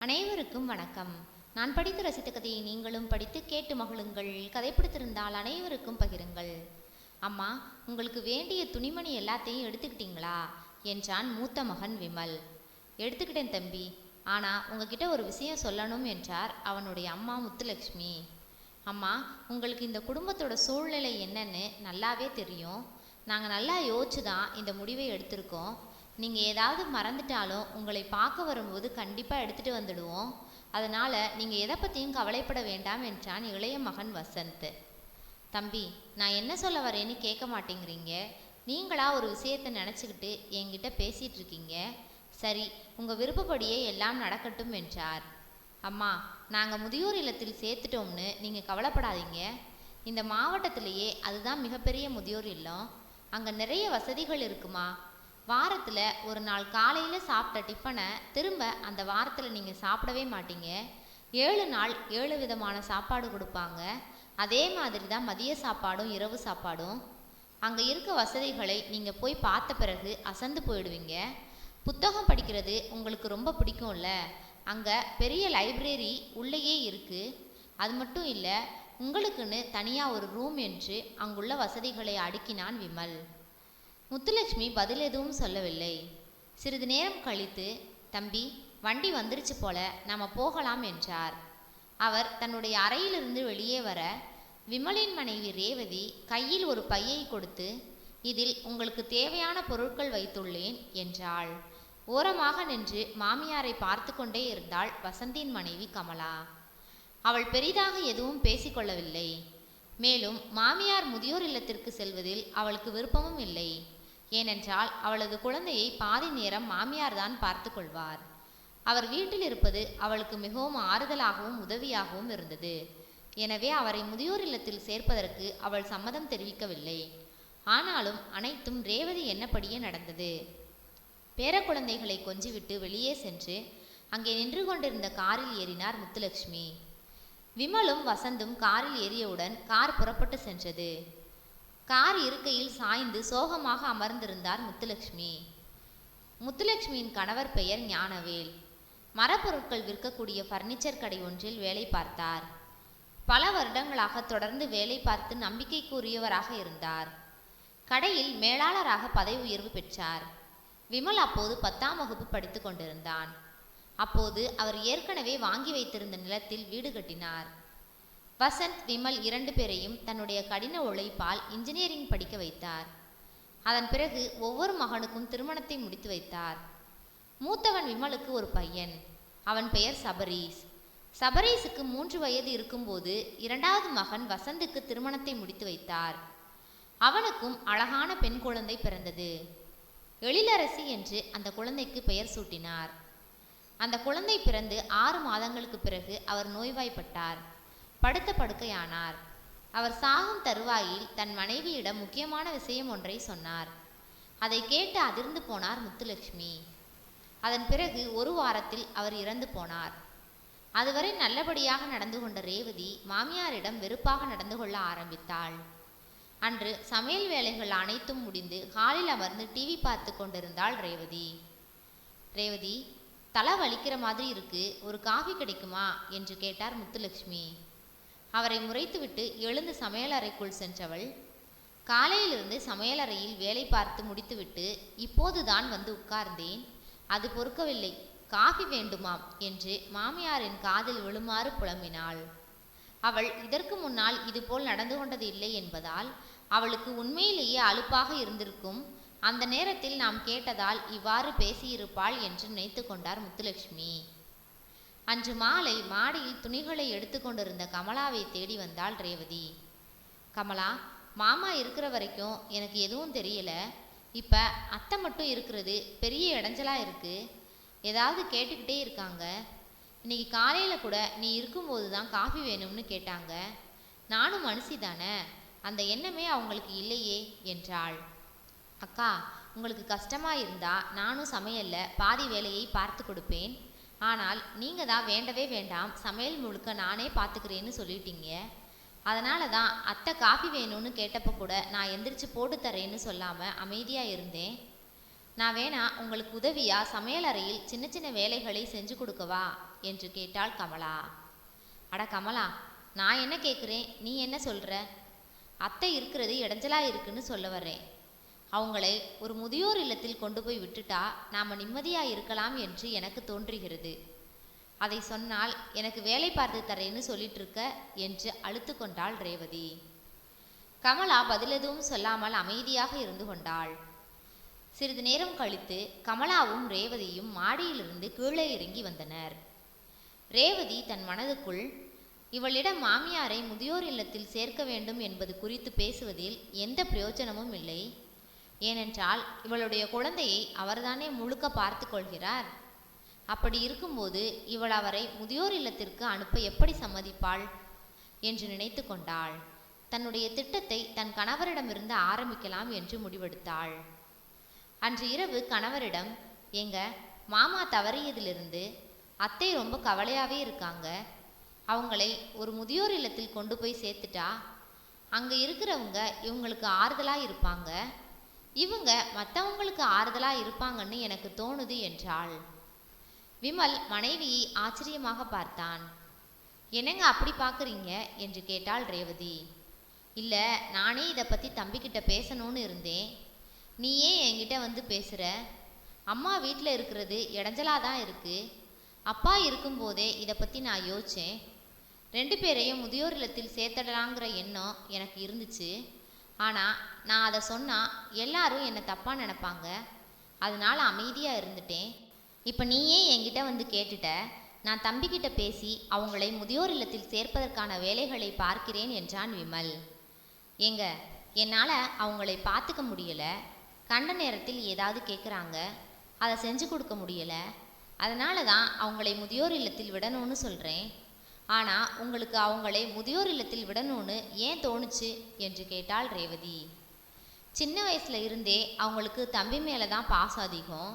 அனைவருக்கும் வணக்கம். நான் படித்து ரசித்த கதையை நீங்களும் படித்து கேட்டு மகிழுங்கள். கதை பிடித்திருந்தால் அனைவருக்கும் பகிருங்கள். அம்மா, உங்களுக்கு வேண்டிய துணிமணி எல்லாத்தையும் எடுத்துக்கிட்டீங்களா என்றான் மூத்த மகன் விமல். எடுத்துக்கிட்டேன் தம்பி, ஆனால் உங்ககிட்ட ஒரு விஷயம் சொல்லணும் என்றார் அவனுடைய அம்மா முத்துலட்சுமி. அம்மா, உங்களுக்கு இந்த குடும்பத்தோட சூழ்நிலை என்னன்னு நல்லாவே தெரியும். நாங்கள் நல்லா யோசிச்சு தான் இந்த முடிவை எடுத்திருக்கோம். நீங்கள் ஏதாவது மறந்துட்டாலும் உங்களை பார்க்க வரும்போது கண்டிப்பாக எடுத்துகிட்டு வந்துடுவோம். அதனால் நீங்கள் எதை பற்றியும் கவலைப்பட வேண்டாம் என்றான் இளைய மகன் வசந்த். தம்பி, நான் என்ன சொல்ல வரேன்னு கேட்க மாட்டேங்கிறீங்க. நீங்களா ஒரு விஷயத்தை நினச்சிக்கிட்டு என்கிட்ட பேசிகிட்டு இருக்கீங்க. சரி, உங்கள் விருப்பப்படியே எல்லாம் நடக்கட்டும் என்றார். அம்மா, நாங்கள் முதியோர் இல்லத்தில் சேர்த்துட்டோம்னு நீங்கள் கவலைப்படாதீங்க. இந்த மாவட்டத்திலேயே அதுதான் மிகப்பெரிய முதியோர் இல்லம். அங்கே நிறைய வசதிகள் இருக்குமா. வாரத்தில் ஒரு நாள் காலையில் சாப்பிட்ட டிஃபனை திரும்ப அந்த வாரத்தில் நீங்கள் சாப்பிடவே மாட்டீங்க. 7 நாள் 7 விதமான சாப்பாடு கொடுப்பாங்க. அதே மாதிரி தான் மதிய சாப்பாடும் இரவு சாப்பாடும். அங்கே இருக்க வசதிகளை நீங்கள் போய் பார்த்த பிறகு அசந்து போயிடுவீங்க. புத்தகம் படிக்கிறது உங்களுக்கு ரொம்ப பிடிக்கும்ல. அங்கே பெரிய லைப்ரரி உள்ளேயே இருக்குது. அது மட்டும் இல்லை, உங்களுக்குன்னு தனியாக ஒரு ரூம் என்று அங்குள்ள வசதிகளை அடுக்கினான் விமல். முத்துலட்சுமி பதில் எதுவும் சொல்லவில்லை. சிறிது நேரம் கழித்து, தம்பி, வண்டி வந்துருச்சு போல, நாம் போகலாம் என்றார். அவர் தன்னுடைய அறையிலிருந்து வெளியே வர விமலின் மனைவி ரேவதி கையில் ஒரு பையை கொடுத்து, இதில் உங்களுக்கு தேவையான பொருட்கள் வைத்துள்ளேன் என்றாள். ஓரமாக நின்று மாமியாரை பார்த்து கொண்டே இருந்தாள் வசந்தின் மனைவி கமலா. அவள் பெரிதாக எதுவும் பேசிக்கொள்ளவில்லை. மேலும் மாமியார் முதியோர் இல்லத்திற்கு செல்வதில் அவளுக்கு விருப்பமும் இல்லை. ஏனென்றால் அவளது குழந்தையை பாதி நேரம் மாமியார் தான் பார்த்து கொள்வார். அவர் வீட்டில் இருப்பது அவளுக்கு மிகவும் ஆறுதலாகவும் உதவியாகவும் இருந்தது. எனவே அவரை முதியோர் இல்லத்தில் சேர்ப்பதற்கு அவள் சம்மதம் தெரிவிக்கவில்லை. ஆனாலும் அனைத்தும் ரேவதி என்னப்படியே நடந்தது. பேர குழந்தைகளை கொஞ்சிவிட்டு வெளியே சென்று அங்கே நின்று கொண்டிருந்த காரில் ஏறினார் முத்துலட்சுமி. விமலும் வசந்தும் காரில் ஏறியவுடன் கார் புறப்பட்டு சென்றது. கார் இருக்கையில் சாய்ந்து சோகமாக அமர்ந்திருந்தார் முத்துலட்சுமி. முத்துலட்சுமியின் கணவர் பெயர் ஞானவேல். மரப்பொருட்கள் விற்கக்கூடிய ஃபர்னிச்சர் கடை ஒன்றில் வேலை பார்த்தார். பல வருடங்களாக தொடர்ந்து வேலை பார்த்து நம்பிக்கைக்குரியவராக இருந்தார். கடையில் மேலாளராக பதவி உயர்வு பெற்றார். விமல் அப்போது 10ஆம் வகுப்பு படித்து கொண்டிருந்தான். அப்போது அவர் ஏற்கனவே வாங்கி வைத்திருந்த நிலத்தில் வீடு கட்டினார். வசந்த், விமல் 2 பேரையும் தன்னுடைய கடின உழைப்பால் இன்ஜினியரிங் படிக்க வைத்தார். அதன் பிறகு ஒவ்வொரு மகனுக்கும் திருமணத்தை முடித்து வைத்தார். மூத்தவன் விமலுக்கு ஒரு பையன். அவன் பெயர் சபரீஸ். சபரீஸுக்கு 3 வயது இருக்கும்போது 2வது மகன் வசந்துக்கு திருமணத்தை முடித்து வைத்தார். அவனுக்கும் அழகான பெண் குழந்தை பிறந்தது. எழிலரசி என்று அந்த குழந்தைக்கு பெயர் சூட்டினார். அந்த குழந்தை பிறந்து 6 மாதங்களுக்கு பிறகு அவர் நோய்வாய்ப்பட்டார். படுத்த படுக்கையானார். அவர் சாகும் தருவாயில் தன் மனைவியிடம் முக்கியமான விஷயம் ஒன்றை சொன்னார். அதை கேட்டு அதிர்ந்து போனார் முத்துலட்சுமி. அதன் பிறகு 1 வாரத்தில் அவர் இறந்து போனார். அதுவரை நல்லபடியாக நடந்து கொண்ட ரேவதி மாமியாரிடம் வெறுப்பாக நடந்து கொள்ள ஆரம்பித்தாள். அன்று சமையல் வேலைகள் அனைத்தும் முடிந்து ஹாலில் அமர்ந்து டிவி பார்த்து கொண்டிருந்தாள் ரேவதி. ரேவதி, தலை வலிக்கிற மாதிரி இருக்கு, ஒரு காஃபி கிடைக்குமா என்று கேட்டார் முத்துலட்சுமி. அவரை முறைத்துவிட்டு எழுந்து சமையலறைக்குள் சென்றவள், காலையிலிருந்து சமையலறையில் வேலை பார்த்து முடித்துவிட்டு இப்போதுதான் வந்து உட்கார்ந்தேன். அது பொறுக்கவில்லை, காஃபி வேண்டுமாம் என்று மாமியாரின் காதில் விழுமாறு புலம்பினாள். அவள் இதற்கு முன்னால் இதுபோல் நடந்து கொண்டது இல்லை என்பதால் அவளுக்கு உண்மையிலேயே அலுப்பாக இருந்திருக்கும். அந்த நேரத்தில் நாம் கேட்டதால் இவ்வாறு பேசியிருப்பாள் என்று நினைத்து கொண்டார் முத்துலட்சுமி. அன்று மாலை மாடியில் துணிகளை எடுத்து கொண்டிருந்த கமலாவை தேடி வந்தாள் ரேவதி. கமலா, மாமா இருக்கிற வரைக்கும் எனக்கு எதுவும் தெரியல. இப்போ அத்தை மட்டும் இருக்கிறது பெரிய இடைஞ்சலா இருக்கு. ஏதாவது கேட்டுக்கிட்டே இருக்காங்க. இன்னைக்கு காலையில் கூட நீ இருக்கும்போது தான் காஃபி வேணும்னு கேட்டாங்க. நானும் மனுஷி தானே, அந்த எண்ணமே அவங்களுக்கு இல்லையே என்றாள். அக்கா, உங்களுக்கு கஷ்டமாக இருந்தால் நானும் சமையலில் பாதி வேலையை பார்த்து கொடுப்பேன். ஆனால் நீங்கள் தான் வேண்டவே வேண்டாம், சமையல் முழுக்க நானே பார்த்துக்கிறேன்னு சொல்லிட்டீங்க. அதனால தான் அத்தை காஃபி வேணும்னு கேட்டப்போ கூட நான் எந்திரிச்சு போட்டு தரேன்னு சொல்லாமல் அமைதியாக இருந்தேன். நான் வேணா உங்களுக்கு உதவியா சமையல் அறையில் சின்ன சின்ன வேலைகளை செஞ்சு கொடுக்கவா என்று கேட்டாள் கமலா. அட கமலா, நான் என்ன கேட்குறேன், நீ என்ன சொல்ற? அத்தை இருக்கிறது இடைஞ்சலா இருக்குன்னு சொல்ல வர்றேன். அவங்களை ஒரு முதியோர் இல்லத்தில் கொண்டு போய் விட்டுட்டா நாம் நிம்மதியாக இருக்கலாம் என்று எனக்கு தோன்றுகிறது. அதை சொன்னால் எனக்கு வேலை பார்த்து தரேன்னு சொல்லிட்டு இருக்க என்று அழுத்து கொண்டாள் ரேவதி. கமலா பதில் எதுவும் சொல்லாமல் அமைதியாக இருந்து கொண்டாள். சிறிது நேரம் கழித்து கமலாவும் ரேவதியும் மாடியிலிருந்து கீழே இறங்கி வந்தனர். ரேவதி தன் மனதுக்குள், இவளிடம் மாமியாரை முதியோர் இல்லத்தில் சேர்க்க வேண்டும் என்பது குறித்து பேசுவதில் எந்த பிரயோஜனமும் இல்லை. ஏனென்றால் இவளுடைய குழந்தையை அவர்தானே முழுக்க பார்த்து கொள்கிறார். அப்படி இருக்கும்போது இவள் அவரை முதியோர் இல்லத்திற்கு அனுப்ப எப்படி சம்மதிப்பாள் என்று நினைத்து கொண்டாள். தன்னுடைய திட்டத்தை தன் கணவரிடமிருந்து ஆரம்பிக்கலாம் என்று முடிவெடுத்தாள். அன்று இரவு கணவரிடம், எங்க மாமா தவறியதிலிருந்து அத்தை ரொம்ப கவலையாகவே இருக்காங்க. அவங்களை ஒரு முதியோர் இல்லத்தில் கொண்டு போய் சேர்த்துட்டா அங்கே இருக்கிறவங்க இவங்களுக்கு ஆறுதலாக இருப்பாங்க, இவங்க மற்றவங்களுக்கு ஆறுதலாக இருப்பாங்கன்னு எனக்கு தோணுது என்றாள். விமல் மனைவியை ஆச்சரியமாக பார்த்தான். என்னங்க அப்படி பார்க்குறீங்க என்று கேட்டாள் ரேவதி. இல்லை, நானே இதை பற்றி தம்பிக்கிட்ட பேசணும்னு இருந்தேன். நீ ஏன் என்கிட்ட வந்து பேசுகிற? அம்மா வீட்டில் இருக்கிறது இடைஞ்சலாக தான் இருக்குது. அப்பா இருக்கும்போதே இதை பற்றி நான் யோசித்தேன். 2 பேரையும் முதியோர் இல்லத்தில் சேர்த்தடலாங்கிற எண்ணம் எனக்கு இருந்துச்சு. ஆனால் நான் அதை சொன்னால் எல்லாரும் என்னை தப்பாக நினைப்பாங்க. அதனால அமைதியாக இருந்துட்டேன். இப்போ நீயே என்கிட்ட வந்து கேட்டுட்ட. நான் தம்பிக்கிட்ட பேசி அவங்களை முதியோர் இல்லத்தில் சேர்ப்பதற்கான வேலைகளை பார்க்கிறேன் என்றான் விமல். ஏங்க, என்னால் அவங்களை பார்த்துக்க முடியலை. கண்ட நேரத்தில் ஏதாவது கேட்குறாங்க, அதை செஞ்சு கொடுக்க முடியலை. அதனால தான் அவங்களை முதியோர் இல்லத்தில் விடணும்னு சொல்கிறேன். ஆனால் உங்களுக்கு அவங்களை முதியோர் இல்லத்தில் விடணும்னு ஏன் தோணுச்சு என்று கேட்டாள் ரேவதி. சின்ன வயசில் இருந்தே அவங்களுக்கு தம்பி மேலே தான் பாசம் அதிகம்.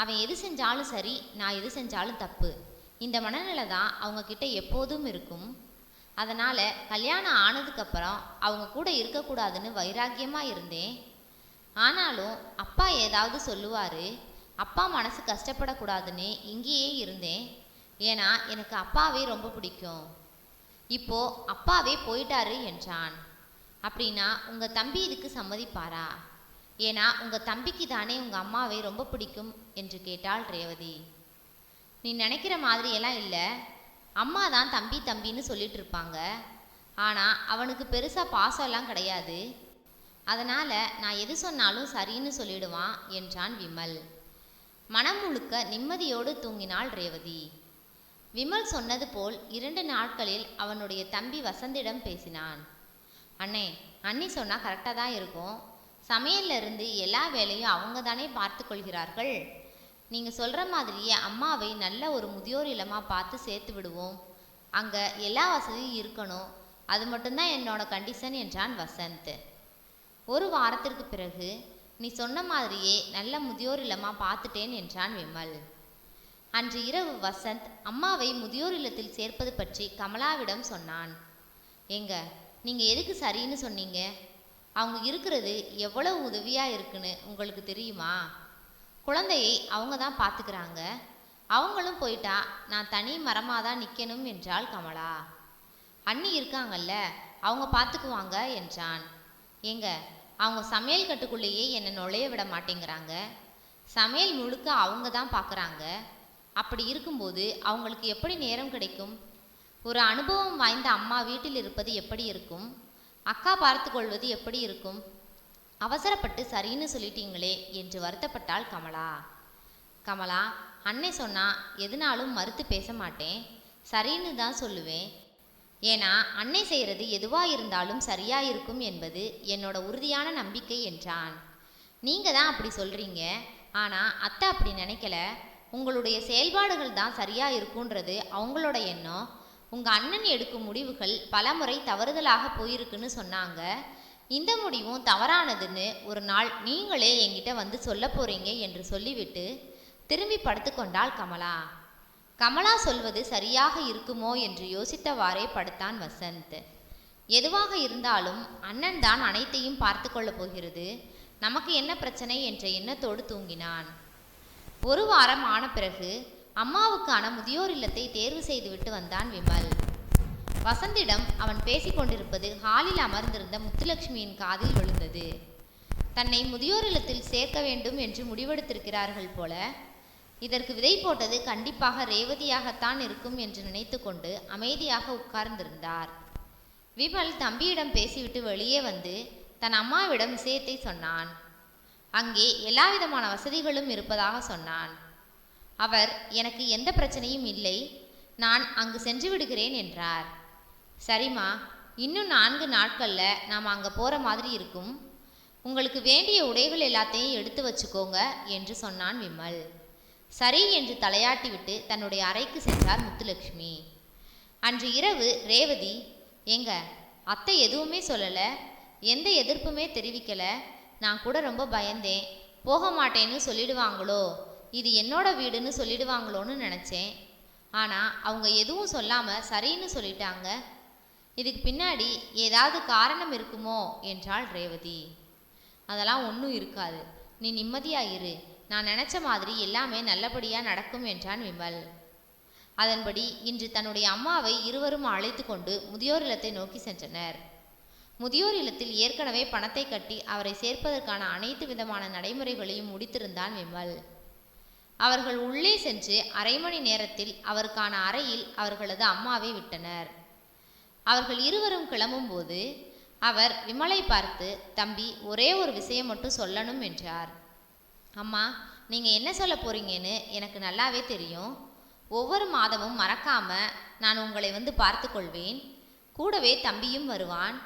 அவன் எது செஞ்சாலும் சரி, நான் எது செஞ்சாலும் தப்பு, இந்த மனநிலை தான் அவங்கக்கிட்ட எப்போதும் இருக்கும். அதனால் கல்யாணம் ஆனதுக்கப்புறம் அவங்க கூட இருக்கக்கூடாதுன்னு வைராக்கியமாக இருந்தேன். ஆனாலும் அப்பா ஏதாவது சொல்லுவார், அப்பா மனசு கஷ்டப்படக்கூடாதுன்னு இங்கேயே இருந்தேன். ஏன்னா எனக்கு அப்பாவே ரொம்ப பிடிக்கும். இப்போது அப்பாவே போயிட்டாரு என்றான். அப்படின்னா உங்கள் தம்பி இதுக்கு சம்மதிப்பாரா? ஏன்னா உங்கள் தம்பிக்கு தானே உங்கள் அம்மாவை ரொம்ப பிடிக்கும் என்று கேட்டாள் ரேவதி. நீ நினைக்கிற மாதிரியெல்லாம் இல்லை. அம்மா தான் தம்பி தம்பின்னு சொல்லிட்டு இருப்பாங்க. ஆனால் அவனுக்கு பெருசாக பாசம்லாம் கிடையாது. அதனால் நான் எது சொன்னாலும் சரின்னு சொல்லிடுவான் என்றான் விமல். மனம் முழுக்க நிம்மதியோடு தூங்கினாள் ரேவதி. விமல் சொன்னது போல் 2 நாட்களில் அவனுடைய தம்பி வசந்திடம் பேசினான். அண்ணே, அண்ணி சொன்னால் கரெக்டாக தான் இருக்கும். சமையல்ல இருந்து எல்லா வேலையும் அவங்க தானே பார்த்து கொள்கிறார்கள். நீங்கள் சொல்கிற மாதிரியே அம்மாவை நல்ல ஒரு முதியோர் இல்லமாக பார்த்து சேர்த்து விடுவோம். அங்கே எல்லா வசதியும் இருக்கணும். அது மட்டும்தான் என்னோட கண்டிஷன் என்றான் வசந்த். 1 வாரத்திற்கு பிறகு நீ சொன்ன மாதிரியே நல்ல முதியோர் இல்லமாக பார்த்துட்டேன் என்றான் விமல். அன்று இரவு வசந்த் அம்மாவை முதியோர் இல்லத்தில் சேர்ப்பது பற்றி கமலாவிடம் சொன்னான். ஏங்க, நீங்கள் எதுக்கு சரின்னு சொன்னீங்க? அவங்க இருக்கிறது எவ்வளவு உதவியாக இருக்குன்னு உங்களுக்கு தெரியுமா? குழந்தையை அவங்க தான் பார்த்துக்கிறாங்க. அவங்களும் போயிட்டா நான் தனி மரமாக தான் நிற்கணும் என்றாள் கமலா. அண்ணி இருக்காங்கல்ல, அவங்க பார்த்துக்குவாங்க என்றான். ஏங்க, அவங்க சமையல் கட்டுக்குள்ளேயே என்னை நுழைய விட மாட்டேங்கிறாங்க. சமையல் முழுக்க அவங்க தான் பார்க்குறாங்க. அப்படி இருக்கும்போது அவங்களுக்கு எப்படி நேரம் கிடைக்கும்? ஒரு அனுபவம் வாய்ந்த அம்மா வீட்டில் இருப்பது எப்படி இருக்கும்? அக்கா பார்த்து கொள்வது எப்படி இருக்கும்? அவசரப்பட்டு சரின்னு சொல்லிட்டீங்களே என்று வருத்தப்பட்டாள் கமலா. கமலா, அன்னை சொன்னா எதுனாலும் மறுத்து பேச மாட்டேன், சரின்னு தான் சொல்லுவேன். ஏன்னா அன்னை செய்கிறது எதுவாக இருந்தாலும் சரியா இருக்கும் என்பது என்னோட உறுதியான நம்பிக்கை என்றான். நீங்கள் தான் அப்படி சொல்கிறீங்க, ஆனால் அத்தை அப்படி நினைக்கல. உங்களுடைய செயல்பாடுகள் தான் சரியா இருக்குன்றது அவங்களோட எண்ணம். உங்கள் அண்ணன் எடுக்கும் முடிவுகள் பலமுறை தவறுதலாக போயிருக்குன்னு சொன்னாங்க. இந்த முடிவும் தவறானதுன்னு ஒரு நாள் நீங்களே என்கிட்ட வந்து சொல்ல போறீங்க என்று சொல்லிவிட்டு திரும்பி படுத்து கொண்டாள் கமலா. கமலா சொல்வது சரியாக இருக்குமோ என்று யோசித்தவாறே படுத்தான் வசந்த். எதுவாக இருந்தாலும் அண்ணன் தான் அனைத்தையும் பார்த்து கொள்ளப் போகிறது. நமக்கு என்ன பிரச்சனை என்ற எண்ணத்தோடு தூங்கினான். ஒரு வாரம் ஆன பிறகு அம்மாவுக்கான முதியோர் இல்லத்தை தேர்வு செய்துவிட்டு வந்தான் விமல். வசந்திடம் அவன் பேசிக்கொண்டிருப்பது ஹாலில் அமர்ந்திருந்த முத்துலட்சுமியின் காதில் விழுந்தது. தன்னை முதியோர் இல்லத்தில் சேர்க்க வேண்டும் என்று முடிவெடுத்திருக்கிறார்கள் போல. இதற்கு விதை போட்டது கண்டிப்பாக ரேவதியாகத்தான் இருக்கும் என்று நினைத்து கொண்டு அமைதியாக உட்கார்ந்திருந்தார். விமல் தம்பியிடம் பேசிவிட்டு வெளியே வந்து தன் அம்மாவிடம் விஷயத்தை சொன்னான். அங்கே எல்லா விதமான வசதிகளும் இருப்பதாக சொன்னான். அவர், எனக்கு எந்த பிரச்சனையும் இல்லை, நான் அங்கு சென்று விடுகிறேன் என்றார். சரிம்மா, இன்னும் 4 நாட்களில் நாம் அங்கே போகிற மாதிரி இருக்கும். உங்களுக்கு வேண்டிய உடைகள் எல்லாத்தையும் எடுத்து வச்சுக்கோங்க என்று சொன்னான் விமல். சரி என்று தலையாட்டிவிட்டு தன்னுடைய அறைக்கு சென்றார் முத்துலட்சுமி. அன்று இரவு ரேவதி, எங்க அத்தை எதுவுமே சொல்லலை, எந்த எதிர்ப்புமே தெரிவிக்கலை. நான் கூட ரொம்ப பயந்தேன், போக மாட்டேன்னு சொல்லிடுவாங்களோ, இது என்னோட வீடுன்னு சொல்லிடுவாங்களோன்னு நினச்சேன். ஆனால் அவங்க எதுவும் சொல்லாமல் சரின்னு சொல்லிட்டாங்க. இதுக்கு பின்னாடி ஏதாவது காரணம் இருக்குமோ என்றாள் ரேவதி. அதெல்லாம் ஒன்றும் இருக்காது, நீ நிம்மதியாயிரு, நான் நினச்ச மாதிரி எல்லாமே நல்லபடியாக நடக்கும் என்றான் விமல். அதன்படி இன்று தன்னுடைய அம்மாவை இருவரும் அழைத்து கொண்டு முதியோர் இல்லத்தை நோக்கி சென்றனர். முதியோர் இல்லத்தில் ஏற்கனவே பணத்தை கட்டி அவரை சேர்ப்பதற்கான அனைத்து விதமான நடைமுறைகளையும் முடித்திருந்தான் விமல். அவர்கள் உள்ளே சென்று அரை மணி நேரத்தில் அவருக்கான அறையில் அவர்களது அம்மாவை விட்டனர். அவர்கள் இருவரும் கிளம்பும்போது அவர் விமலை பார்த்து, தம்பி, ஒரே ஒரு விஷயம் மட்டும் சொல்லணும் என்றார். அம்மா, நீங்கள் என்ன சொல்ல போறீங்கன்னு எனக்கு நல்லாவே தெரியும். ஒவ்வொரு மாதமும் மறக்காமல் நான் உங்களை வந்து பார்த்து கொள்வேன். கூடவே தம்பியும் வருவான்.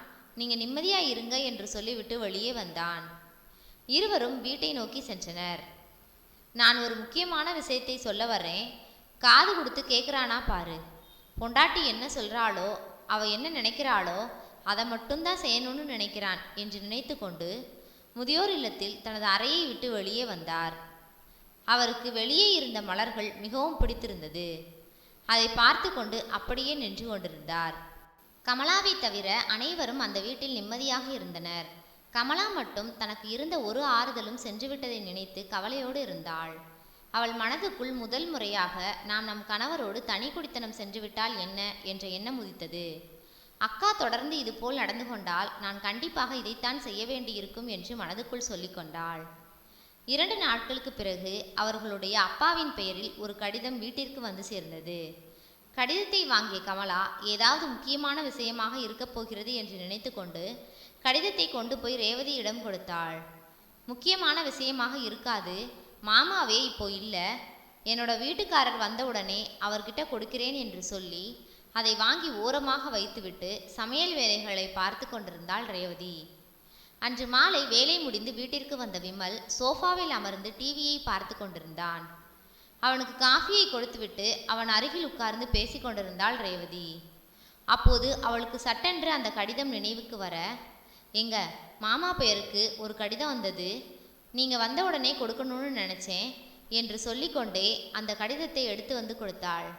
நீங்கள் நிம்மதியாக இருங்க என்று சொல்லிவிட்டு வெளியே வந்தான். இருவரும் வீட்டை நோக்கி சென்றனர். நான் ஒரு முக்கியமான விஷயத்தை சொல்ல வர்றேன், காது கொடுத்து கேட்குறானா பாரு. பொண்டாட்டி என்ன சொல்கிறாளோ, அவள் என்ன நினைக்கிறாளோ அதை மட்டும்தான் செய்யணும்னு நினைக்கிறான் என்று நினைத்து கொண்டு முதியோர் இல்லத்தில் தனது அறையை விட்டு வெளியே வந்தார். அவருக்கு வெளியே இருந்த மலர்கள் மிகவும் பிடித்திருந்தது. அதை பார்த்து கொண்டு அப்படியே நின்று கொண்டிருந்தார். கமலாவை தவிர அனைவரும் அந்த வீட்டில் நிம்மதியாக இருந்தனர். கமலா மட்டும் தனக்கு இருந்த ஒரு ஆறுதலும் சென்றுவிட்டதை நினைத்து கவலையோடு இருந்தாள். அவள் மனதுக்குள் முதல் முறையாக நாம் நம் கணவரோடு தனி குடித்தனம் சென்றுவிட்டால் என்ன என்ற எண்ணம் உதித்தது. அக்கா தொடர்ந்து இதுபோல் நடந்து கொண்டால் நான் கண்டிப்பாக இதைத்தான் செய்ய வேண்டியிருக்கும் என்று மனதுக்குள் சொல்லிக்கொண்டாள். 2 நாட்களுக்கு பிறகு அவர்களுடைய அப்பாவின் பெயரில் ஒரு கடிதம் வீட்டிற்கு வந்து சேர்ந்தது. கடிதத்தை வாங்கிய கமலா ஏதாவது முக்கியமான விஷயமாக இருக்கப் போகிறது என்று நினைத்து கொண்டு கடிதத்தை கொண்டு போய் ரேவதியிடம் கொடுத்தாள். முக்கியமான விஷயமாக இருக்காது மாமாவே, இப்போ இல்லை, என்னோட வீட்டுக்காரர் வந்தவுடனே அவர்கிட்ட கொடுக்கிறேன் என்று சொல்லி அதை வாங்கி ஓரமாக வைத்துவிட்டு சமையல் வேலைகளை பார்த்து கொண்டிருந்தாள் ரேவதி. அன்று மாலை வேலை முடிந்து வீட்டிற்கு வந்த விமல் சோஃபாவில் அமர்ந்து டிவியை பார்த்து கொண்டிருந்தான். அவனுக்கு காஃபியை கொடுத்துவிட்டு அவன் அருகில் உட்கார்ந்து பேசி கொண்டிருந்தாள் ரேவதி. அப்போது அவளுக்கு சட்டென்று அந்த கடிதம் நினைவுக்கு வர, எங்க மாமா பெயருக்கு ஒரு கடிதம் வந்தது, நீங்கள் வந்த உடனே கொடுக்கணும்னு நினச்சேன் என்று சொல்லிக்கொண்டே அந்த கடிதத்தை எடுத்து வந்து கொடுத்தாள்.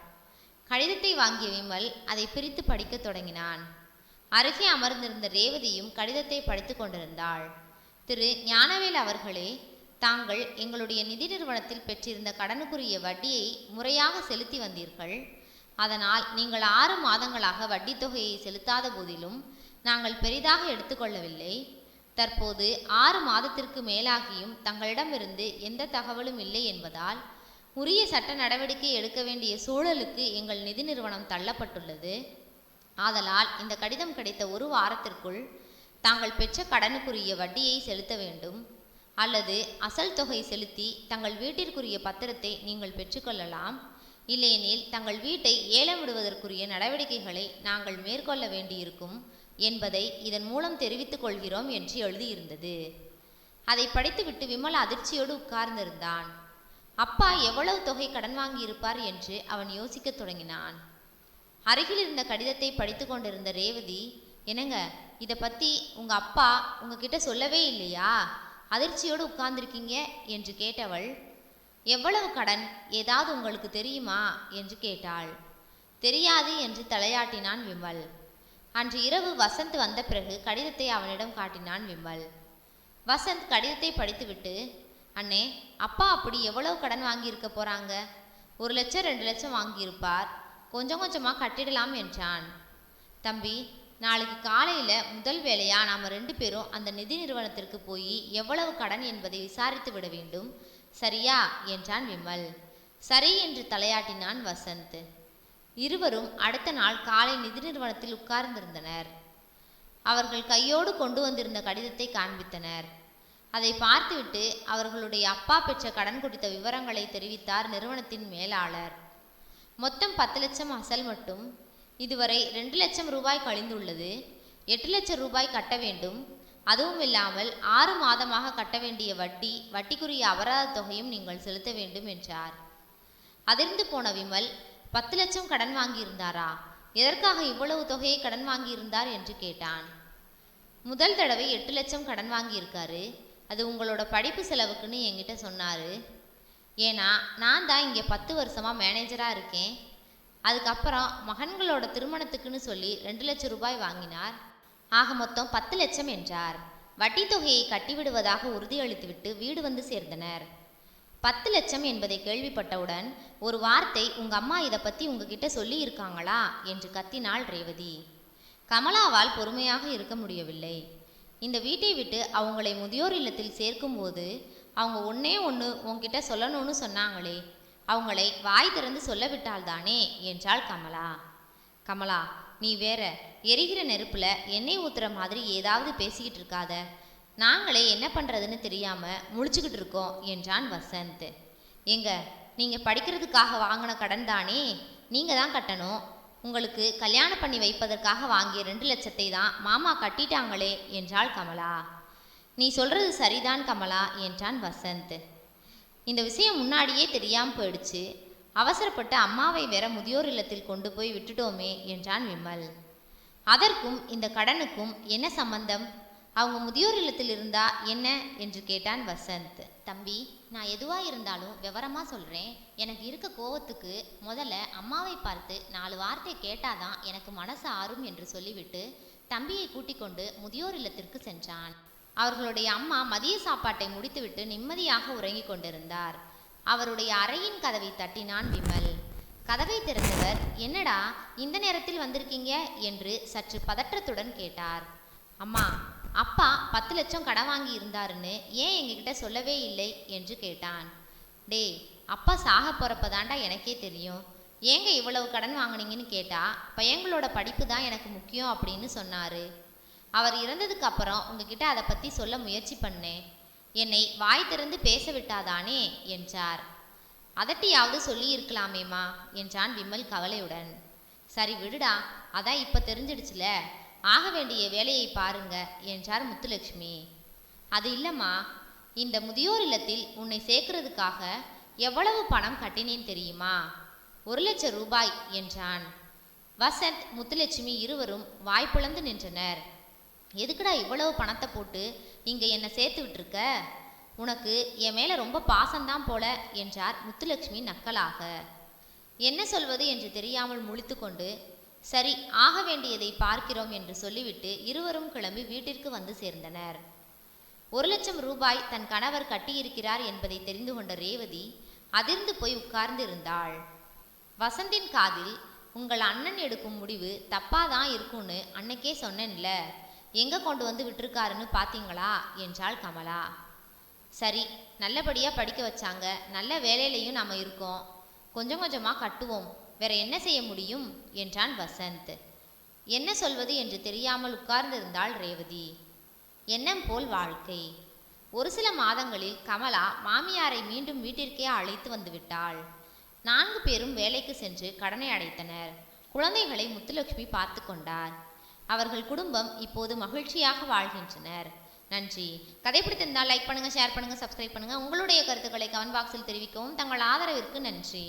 கடிதத்தை வாங்கிய விமல் அதை பிரித்து படிக்க தொடங்கினான். அருகே அமர்ந்திருந்த ரேவதியும் கடிதத்தை படித்து கொண்டிருந்தாள். திரு ஞானவேல் அவர்களே, தாங்கள் எங்களுடைய நிதி நிறுவனத்தில் பெற்றிருந்த கடனுக்குரிய வட்டியை முறையாக செலுத்தி வந்தீர்கள். அதனால் நீங்கள் 6 மாதங்களாக வட்டி தொகையை செலுத்தாத போதிலும் நாங்கள் பெரிதாக எடுத்துக்கொள்ளவில்லை. தற்போது 6 மாதத்திற்கு மேலாகியும் தங்களிடமிருந்து எந்த தகவலும் இல்லை என்பதால் உரிய சட்ட நடவடிக்கை எடுக்க வேண்டிய சூழலுக்கு எங்கள் நிதி நிறுவனம் தள்ளப்பட்டுள்ளது. ஆதலால் இந்த கடிதம் கிடைத்த 1 வாரத்திற்குள் தாங்கள் பெற்ற கடனுக்குரிய வட்டியை செலுத்த வேண்டும், அல்லது அசல் தொகை செலுத்தி தங்கள் வீட்டிற்குரிய பத்திரத்தை நீங்கள் பெற்றுக்கொள்ளலாம். இல்லையெனில் தங்கள் வீட்டை ஏலம் விடுவதற்குரிய நடவடிக்கைகளை நாங்கள் மேற்கொள்ள வேண்டியிருக்கும் என்பதை இதன் மூலம் தெரிவித்துக் கொள்கிறோம் என்று எழுதியிருந்தது. அதை படித்துவிட்டு விமல் அதிர்ச்சியோடு உட்கார்ந்திருந்தான். அப்பா எவ்வளவு தொகை கடன் வாங்கியிருப்பார் என்று அவன் யோசிக்க தொடங்கினான். அருகில் இருந்த கடிதத்தை படித்து கொண்டிருந்த ரேவதி, என்னங்க, இதை பற்றி உங்கள் அப்பா உங்ககிட்ட சொல்லவே இல்லையா? அதிர்ச்சியோடு உட்கார்ந்திருக்கீங்க என்று கேட்டவள், எவ்வளவு கடன், ஏதாவது உங்களுக்கு தெரியுமா என்று கேட்டாள். தெரியாது என்று தலையாட்டினான் விமல். அன்று இரவு வசந்த் வந்த பிறகு கடிதத்தை அவனிடம் காட்டினான் விமல். வசந்த் கடிதத்தை படித்துவிட்டு, அண்ணே, அப்பா அப்படி எவ்வளவு கடன் வாங்கியிருக்க போறாங்க? 1 லட்சம் 2 லட்சம் வாங்கியிருப்பார். கொஞ்சம் கொஞ்சமாக கட்டிடலாம் என்றான். தம்பி, நாளைக்கு காலையில் முதல் வேலையா நாம் 2 பேரும் அந்த நிதி நிறுவனத்திற்கு போய் எவ்வளவு கடன் என்பதை விசாரித்து விட வேண்டும், சரியா என்றான் விமல். சரி என்று தலையாட்டினான் வசந்த். இருவரும் அடுத்த நாள் காலை நிதி நிறுவனத்தில் உட்கார்ந்திருந்தனர். அவர்கள் கையோடு கொண்டு வந்திருந்த கடிதத்தை காண்பித்தனர். அதை பார்த்துவிட்டு அவர்களுடைய அப்பா பெற்ற கடன் குறித்த விவரங்களை தெரிவித்தார் நிறுவனத்தின் மேலாளர். மொத்தம் 10 லட்சம் அசல் மட்டும். இதுவரை 2 லட்சம் ரூபாய் கழிந்துள்ளது. 8 லட்சம் ரூபாய் கட்ட வேண்டும். அதுவும் இல்லாமல் 6 மாதமாக கட்ட வேண்டிய வட்டிக்குரிய அபராத தொகையும் நீங்கள் செலுத்த வேண்டும் என்றார். அதிர்ந்து போன விமல், 10 லட்சம் கடன் வாங்கியிருந்தாரா? எதற்காக இவ்வளவு தொகையை கடன் வாங்கியிருந்தார் என்று கேட்டான். முதல் தடவை 8 லட்சம் கடன் வாங்கியிருக்காரு. அது உங்களோட படிப்பு செலவுக்குன்னு என்கிட்ட சொன்னார். ஏன்னா நான் தான் இங்கே 10 வருஷமாக மேனேஜராக இருக்கேன். அதுக்கப்புறம் மகன்களோட திருமணத்துக்குன்னு சொல்லி 2 லட்சம் ரூபாய் வாங்கினார். ஆக மொத்தம் 10 லட்சம் என்றார். வட்டி தொகையை கட்டிவிடுவதாக உறுதியளித்துவிட்டு வீடு வந்து சேர்ந்தனர். 10 லட்சம் என்பதை கேள்விப்பட்டவுடன், ஒரு வார்த்தை, உங்க அம்மா இதை பற்றி உங்ககிட்ட சொல்லி இருக்காங்களா என்று கத்தினாள் ரேவதி. கமலாவால் பொறுமையாக இருக்க முடியவில்லை. இந்த வீட்டை விட்டு அவங்களை முதியோர் இல்லத்தில் சேர்க்கும்போது அவங்க ஒன்னே ஒன்று உன்கிட்ட சொல்லணும்னு சொன்னாங்களே, அவங்களை வாய் திறந்து சொல்ல விட்டால்தானே என்றாள் கமலா. கமலா, நீ வேற, எரிகிற நெருப்புல எண்ணெய் ஊத்துற மாதிரி ஏதாவது பேசிக்கிட்டு இருக்காத. நாங்களே என்ன பண்ணுறதுன்னு தெரியாமல் முழிச்சுக்கிட்டு இருக்கோம் என்றான் வசந்த். எங்க, நீங்கள் படிக்கிறதுக்காக வாங்கின கடன் தானே, நீங்கள் தான் கட்டணும். உங்களுக்கு கல்யாணம் பண்ணி வைப்பதற்காக வாங்கிய 2 லட்சத்தை தான் மாமா கட்டிட்டாங்களே என்றாள் கமலா. நீ சொல்கிறது சரிதான் கமலா என்றான் வசந்த். இந்த விஷயம் முன்னாடியே தெரியாமல் போயிடுச்சு. அவசரப்பட்டு அம்மாவை வேற முதியோர் இல்லத்தில் கொண்டு போய் விட்டுட்டோமே என்றான் விமல். அதற்கும் இந்த கடனுக்கும் என்ன சம்பந்தம்? அவங்க முதியோர் இல்லத்தில் இருந்தா என்ன என்று கேட்டான் வசந்த். தம்பி, நான் எதுவாக இருந்தாலும் விவரமாக சொல்கிறேன். எனக்கு இருக்க கோவத்துக்கு முதல்ல அம்மாவை பார்த்து 4 வார்த்தை கேட்டாதான் எனக்கு மனசு ஆறும் என்று சொல்லிவிட்டு தம்பியை கூட்டிக் கொண்டு முதியோர் இல்லத்திற்கு சென்றான். அவர்களுடைய அம்மா மதிய சாப்பாட்டை முடித்துவிட்டு நிம்மதியாக உறங்கி கொண்டிருந்தார். அவருடைய அறையின் கதவை தட்டினான் விமல். கதவை திறந்தவர், என்னடா இந்த நேரத்தில் வந்திருக்கீங்க என்று சற்று பதற்றத்துடன் கேட்டார். அம்மா, அப்பா 10 லட்சம் கடன் வாங்கி இருந்தாருன்னு ஏன் எங்ககிட்ட சொல்லவே இல்லை என்று கேட்டான். டேய், அப்பா சாக போகிறப்பதாண்டா எனக்கே தெரியும். ஏங்க இவ்வளவு கடன் வாங்கினீங்கன்னு கேட்டா, பையங்களோட படிப்பு தான் எனக்கு முக்கியம் அப்படின்னு சொன்னார். அவர் இறந்ததுக்கு அப்புறம் உங்ககிட்ட அதை பற்றி சொல்ல முயற்சி பண்ணேன். என்னை வாய் திறந்து பேச விட்டாதானே என்றார். அதட்டியாவது சொல்லி இருக்கலாமேம்மா என்றான் விமல் கவலையுடன். சரி விடுடா, அதான் இப்போ தெரிஞ்சிடுச்சுல, ஆக வேண்டிய வேலையை பாருங்க என்றார் முத்துலட்சுமி. அது இல்லைம்மா, இந்த முதியோர் இல்லத்தில் உன்னை சேர்க்கிறதுக்காக எவ்வளவு பணம் கட்டினேன் தெரியுமா? 1 லட்சம் ரூபாய் என்றான். வசந்த், முத்துலட்சுமி இருவரும் வாய்ப்புலந்து நின்றனர். எதுக்குடா இவ்வளவு பணத்தை போட்டு இங்கே என்னை சேர்த்து விட்டுருக்க? உனக்கு என் மேலே ரொம்ப பாசம்தான் போல என்றார் முத்துலட்சுமி நக்கலாக. என்ன சொல்வது என்று தெரியாமல் முழித்து கொண்டு, சரி, ஆக வேண்டியதை பார்க்கிறோம் என்று சொல்லிவிட்டு இருவரும் கிளம்பி வீட்டிற்கு வந்து சேர்ந்தனர். 1 லட்சம் ரூபாய் தன் கணவர் கட்டியிருக்கிறார் என்பதை தெரிந்து கொண்ட ரேவதி அதிர்ந்து போய் உட்கார்ந்து இருந்தாள். வசந்தின் காதில், உங்கள் அண்ணன் எடுக்கும் முடிவு தப்பாதான் இருக்கும்னு அன்னைக்கே சொன்னேன்ல, எங்கே கொண்டு வந்து விட்டுருக்காருன்னு பார்த்தீங்களா என்றாள் கமலா. சரி, நல்லபடியாக படிக்க வச்சாங்க, நல்ல வேலையிலையும் நாம் இருக்கோம், கொஞ்சம் கொஞ்சமாக கட்டுவோம், வேற என்ன செய்ய முடியும் என்றான் வசந்த். என்ன சொல்வது என்று தெரியாமல் உட்கார்ந்திருந்தாள் ரேவதி. எண்ணம் போல் வாழ்க்கை. ஒரு சில மாதங்களில் கமலா மாமியாரை மீண்டும் வீட்டிற்கே அழைத்து வந்து விட்டாள். 4 பேரும் வேலைக்கு சென்று கடனை அடைத்தனர். குழந்தைகளை முத்துலட்சுமி பார்த்து கொண்டார். அவர்கள் குடும்பம் இப்போது மகிழ்ச்சியாக வாழ்கின்றனர். நன்றி. கதை பிடித்திருந்தால் லைக் பண்ணுங்க, ஷேர் பண்ணுங்க, சப்ஸ்கிரைப் பண்ணுங்க. உங்களுடைய கருத்துக்களை கமெண்ட் பாக்ஸில் தெரிவிக்கவும். தங்கள் ஆதரவிற்கு நன்றி.